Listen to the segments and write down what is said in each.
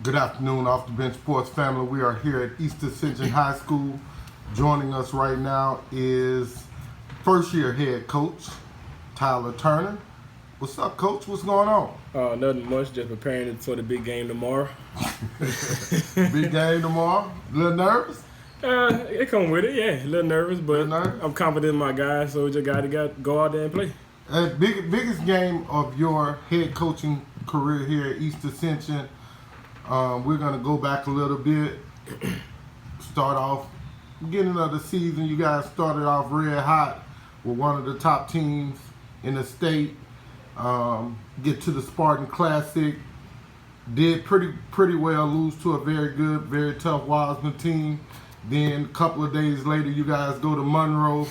Good afternoon, Off the Bench Sports family. We are here at East Ascension High School. Joining us right now is first-year head coach Tyler Turner. What's up, Coach? What's going on? Nothing much. Just preparing for the big game tomorrow. Big game tomorrow. A little nervous? It come with it, yeah. A little nervous, but I'm confident in my guys, so we just got to go out there and play. Biggest game of your head coaching career here at East Ascension. We're going to go back a little bit. Start off beginning of the season. You guys started off red hot with one of the top teams in the state. Get to the Spartan Classic. Did pretty well. Lose to a very good, very tough Wiseman team. Then a couple of days later, you guys go to Monroe.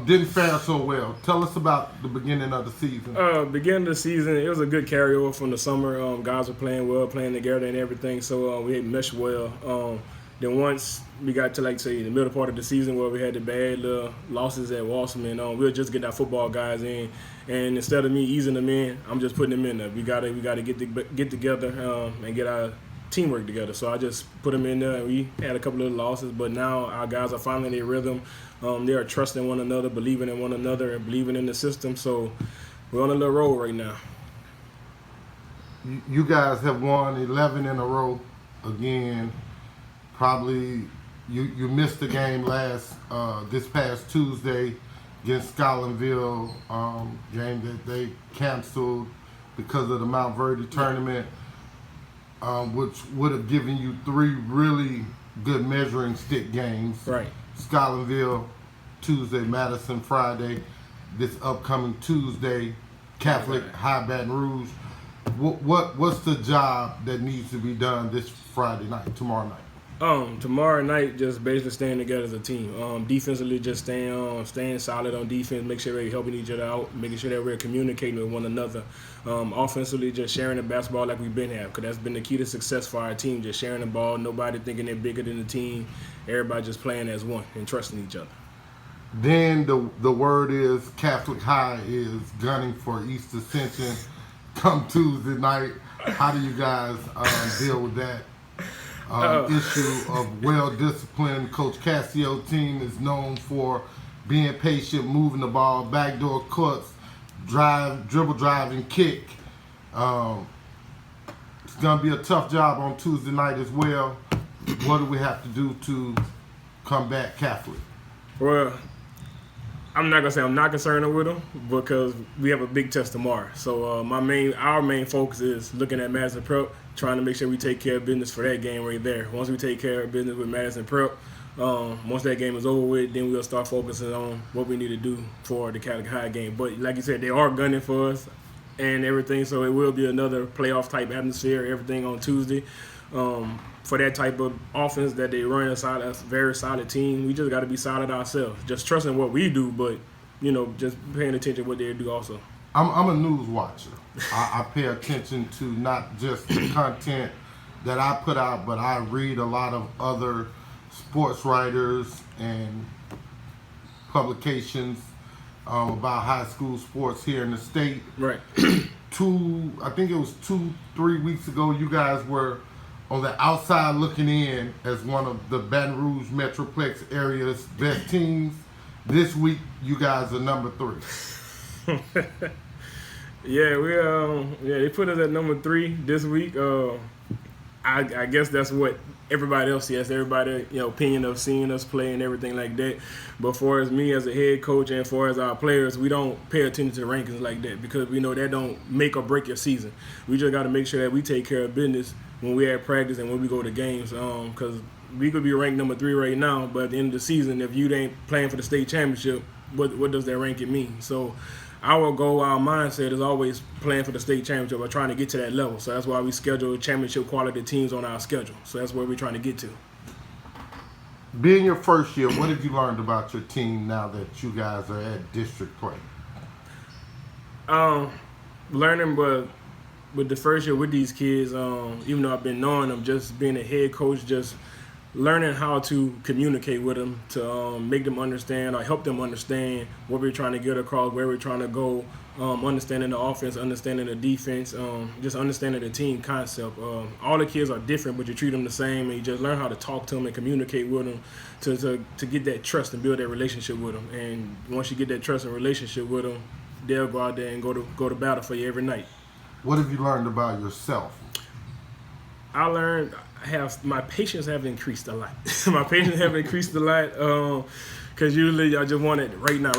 Didn't fare so well. Tell us about the beginning of the season. Beginning of the season, it was a good carryover from the summer. Guys were playing well, playing together and everything, so we meshed well. Then once we got to, the middle part of the season where we had the bad losses at Wiseman, we'll just get our football guys in. And instead of me easing them in, I'm just putting them in there. We gotta get together and get our teamwork together. So I just put them in there, and we had a couple of losses, but now our guys are finally in their rhythm. They are trusting one another, believing in one another, and believing in the system. So we're on a little roll right now. You guys have won 11 in a row again. Probably you missed the game this past Tuesday against Scotlandville, game that they canceled because of the Mount Verde tournament, which would have given you 3 really good measuring stick games. Right. Scotlandville Tuesday, Madison Friday, this upcoming Tuesday, Catholic High Baton Rouge. What's the job that needs to be done this Friday night, tomorrow night? Tomorrow night, just basically staying together as a team. Defensively, just staying solid on defense, make sure we're helping each other out, making sure that we're communicating with one another. Offensively, just sharing the basketball like we've been having, because that's been the key to success for our team, just sharing the ball, nobody thinking they're bigger than the team, everybody just playing as one and trusting each other. Then the word is Catholic High is gunning for East Ascension come Tuesday night. How do you guys deal with that? Issue of well-disciplined. Coach Cassio's team is known for being patient, moving the ball, backdoor cuts, dribble, drive, and kick. It's going to be a tough job on Tuesday night as well. What do we have to do to combat Catholic? Well, I'm not gonna say I'm not concerned with them because we have a big test tomorrow. So our main focus is looking at Madison Prep, trying to make sure we take care of business for that game right there. Once we take care of business with Madison Prep, once that game is over with, then we'll start focusing on what we need to do for the Catholic High game. But like you said, they are gunning for us and everything, so it will be another playoff type atmosphere, everything on Tuesday. For that type of offense that they run, a very solid team, we just got to be solid ourselves. Just trusting what we do, but, just paying attention to what they do also. I'm a news watcher. I pay attention to not just the content that I put out, but I read a lot of other sports writers and publications about high school sports here in the state. Right. I think it was 2-3 weeks ago, you guys were on the outside looking in as one of the Baton Rouge Metroplex area's best teams. This week, you guys are number 3. Yeah, they put us at number 3 this week. I guess that's what everybody else sees. Everybody, opinion of seeing us play and everything like that. But for as me as a head coach and for as our players, we don't pay attention to the rankings like that because we know that don't make or break your season. We just got to make sure that we take care of business when we at practice and when we go to games. Because we could be ranked number 3 right now, but at the end of the season, if you ain't playing for the state championship, what does that ranking mean? So our goal, our mindset is always playing for the state championship or trying to get to that level. So that's why we schedule championship quality teams on our schedule. So that's where we're trying to get to. Being your first year, what have you learned about your team now that you guys are at district play? Learning, but with the first year with these kids, even though I've been knowing them, just being a head coach, just learning how to communicate with them to make them understand or help them understand what we're trying to get across, where we're trying to go, understanding the offense, understanding the defense, just understanding the team concept. All the kids are different, but you treat them the same, and you just learn how to talk to them and communicate with them to get that trust and build that relationship with them. And once you get that trust and relationship with them, they'll go out there and go to battle for you every night. What have you learned about yourself? I learned my patience have increased a lot. My patience have increased a lot. Because usually I just want it right now.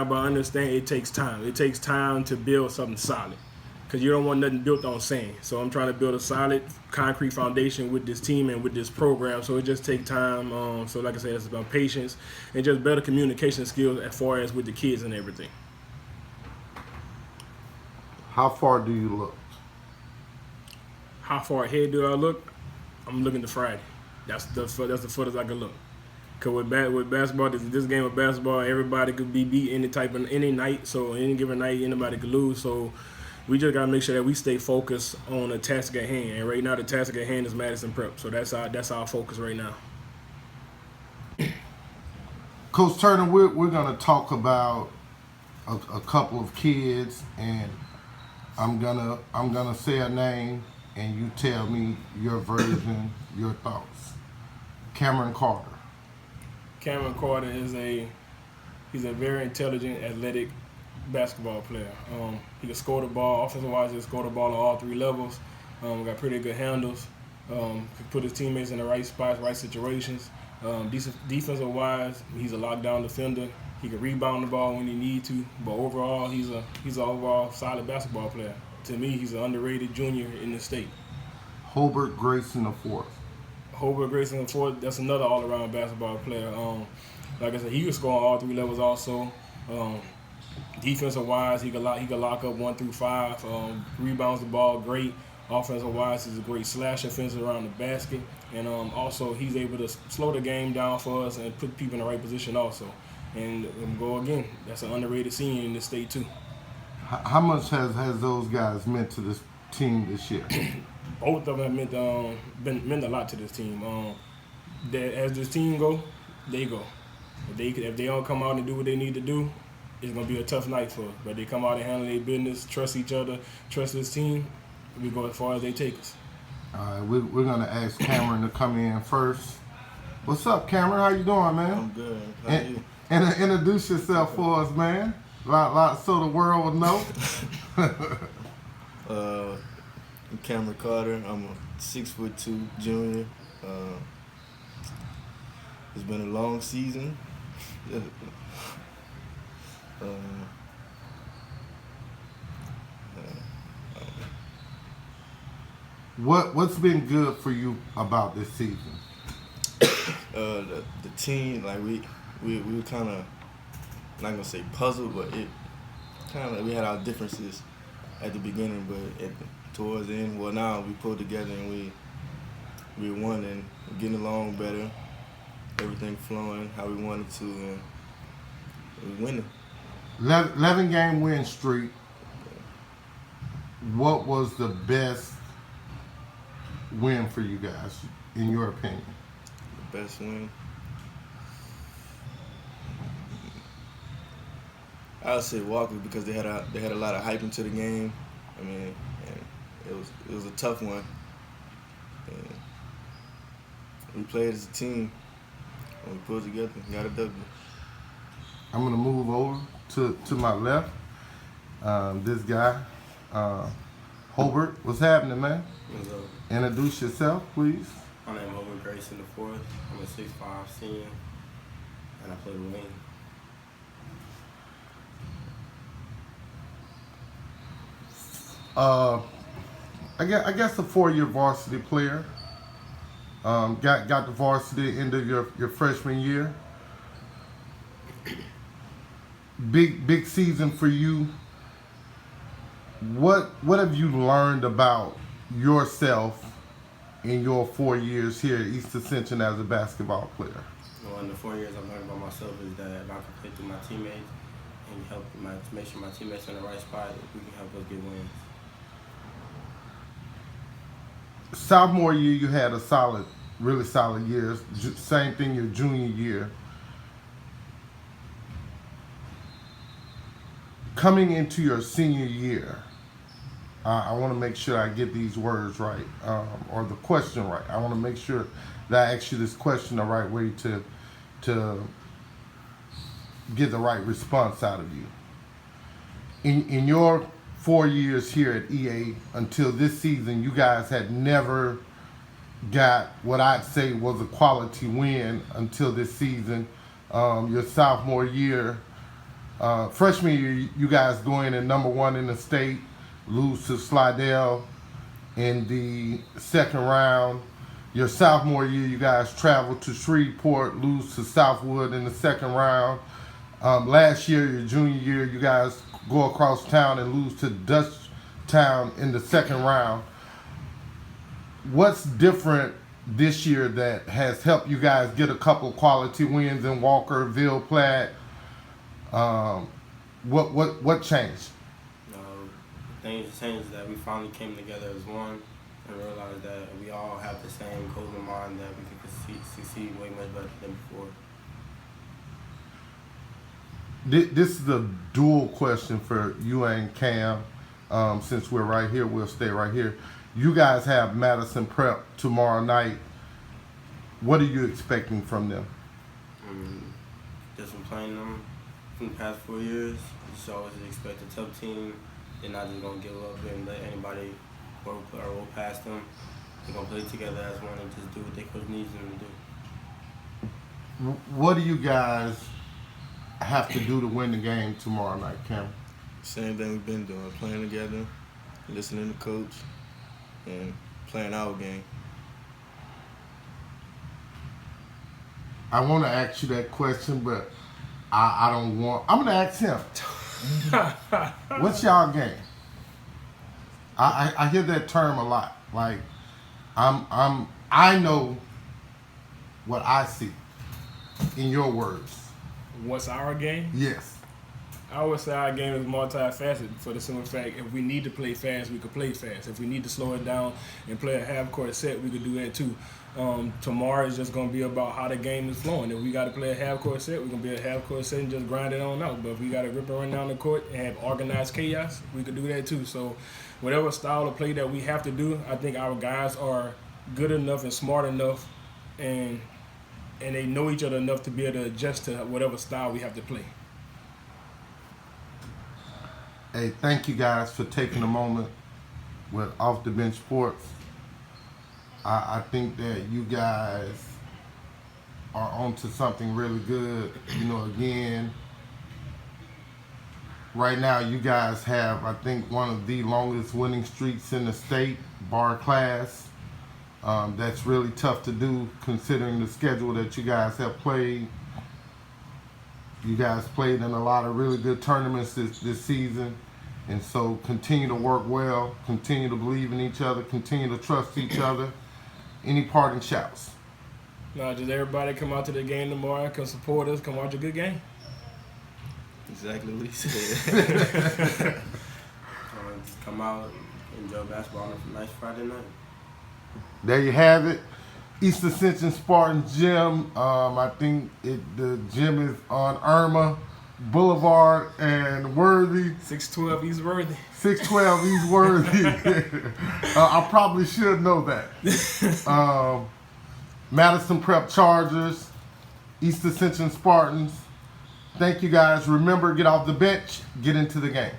But I understand it takes time. It takes time to build something solid. Because you don't want nothing built on sand. So I'm trying to build a solid, concrete foundation with this team and with this program. So it just takes time. So like I said, it's about patience and just better communication skills as far as with the kids and everything. How far do you look? How far ahead do I look? I'm looking to Friday. That's the furthest I can look. Cause with basketball, this game of basketball, everybody could be beat any night. So any given night, anybody could lose. So we just gotta make sure that we stay focused on the task at hand. And right now, the task at hand is Madison Prep. So that's our focus right now. Coach Turner, we're gonna talk about a couple of kids, and I'm gonna say a name, and you tell me your version, your thoughts. Camryn Carter. Camryn Carter he's a very intelligent, athletic basketball player. He can score the ball. Offensive wise, he can score the ball on all three levels. Got pretty good handles. Can put his teammates in the right spots, right situations. Defensive wise, he's a lockdown defender. He can rebound the ball when he need to. But overall, he's an overall solid basketball player. To me, he's an underrated junior in the state. Hobert Grayson IV. Hobert Grayson IV, that's another all-around basketball player. Like I said, he can score on all three levels also. Defensive-wise, he can lock up 1 through 5. Rebounds the ball great. Offensive-wise, he's a great slasher, fences around the basket. And also, he's able to slow the game down for us and put people in the right position also. And go again, that's an underrated senior in this state too. How much has those guys meant to this team this year? Both of them have meant a lot to this team. As this team go, they go. If they don't come out and do what they need to do, it's gonna be a tough night for us. But they come out and handle their business, trust each other, trust this team. We go as far as they take us. All right, we're gonna ask Camryn to come in first. What's up, Camryn? How you doing, man? I'm good. How are you? And introduce yourself for us, man. Lot so the world will know. I'm Camryn Carter. I'm a 6'2" junior. It's been a long season. What's been good for you about this season? The team, like we were kind of, not gonna say puzzled, but it kind of, we had our differences at the beginning, but towards the end, well, now we pulled together and we won and getting along better, everything flowing how we wanted to, and we're winning. 11-game win streak. What was the best win for you guys, in your opinion? The best win? I would say Walker, because they had a lot of hype into the game. I mean, and it was a tough one. And we played as a team, and we pulled together and got a W. I'm gonna move over to my left. This guy, Hobert. What's happening, man? What's up? Introduce yourself, please. My name is Hobert Grayson IV. I'm a 6'5" senior, and I play the wing. I guess a 4-year varsity player. Got the varsity end of your freshman year. Big season for you. What have you learned about yourself in your 4 years here at East Ascension as a basketball player? Well, in the 4 years I've learned about myself is that if I can play through my teammates and make sure my teammates are in the right spot, we can help us get wins. Sophomore year, you had a really solid year. Same thing your junior year. coming into your senior year, I want to make sure I get these words right, or the question right. I want to make sure that I ask you this question the right way to get the right response out of you. In your 4 years here at EA until this season, you guys had never got what I'd say was a quality win until this season. Your sophomore year, freshman year, you guys go in at number 1 in the state, lose to Slidell in the second round. Your sophomore year, you guys travel to Shreveport, lose to Southwood in the second round. Last year, your junior year, you guys go across town and lose to Dutchtown in the second round. What's different this year that has helped you guys get a couple quality wins in Walker, Ville Platte? What changed? Things changed that we finally came together as one and realized that we all have the same goal in mind, that we could succeed way much better than before. This is a dual question for you and Cam. Since we're right here, we'll stay right here. You guys have Madison Prep tomorrow night. What are you expecting from them? Just from playing them from the past 4 years, just always expect a tough team. They're not just going to give up and let anybody roll past them. They're going to play together as one and just do what their coach needs them to do. What do you guys have to do to win the game tomorrow night, Cam? Same thing we've been doing, playing together, listening to coach, and playing our game. I want to ask you that question, but I don't want. I'm going to ask him. What's y'all game? I hear that term a lot. Like, I know what I see. In your words. What's our game? Yes. I always say our game is multifaceted for the simple fact if we need to play fast, we could play fast. If we need to slow it down and play a half-court set, we could do that too. Tomorrow is just going to be about how the game is flowing. If we got to play a half-court set, we're going to be a half-court set and just grind it on out. But if we got to rip and run down the court and have organized chaos, we could do that too. So whatever style of play that we have to do, I think our guys are good enough and smart enough and they know each other enough to be able to adjust to whatever style we have to play. Hey, thank you guys for taking a moment with Off the Bench Sports. I think that you guys are onto something really good. You know, again, right now you guys have, I think, one of the longest winning streaks in the state, bar class. That's really tough to do considering the schedule that you guys have played. You guys played in a lot of really good tournaments this season. And so continue to work well, continue to believe in each other, continue to trust each other. Any parting shouts? No, just everybody come out to the game tomorrow, come support us, come watch a good game. Exactly what he said. Just come out, enjoy basketball on a nice Friday night. There you have it. East Ascension Spartans Gym. I think the gym is on Irma Boulevard and Worthy. 612 East Worthy. 612 East Worthy. I probably should know that. Madison Prep Chargers, East Ascension Spartans. Thank you guys. Remember, get off the bench, get into the game.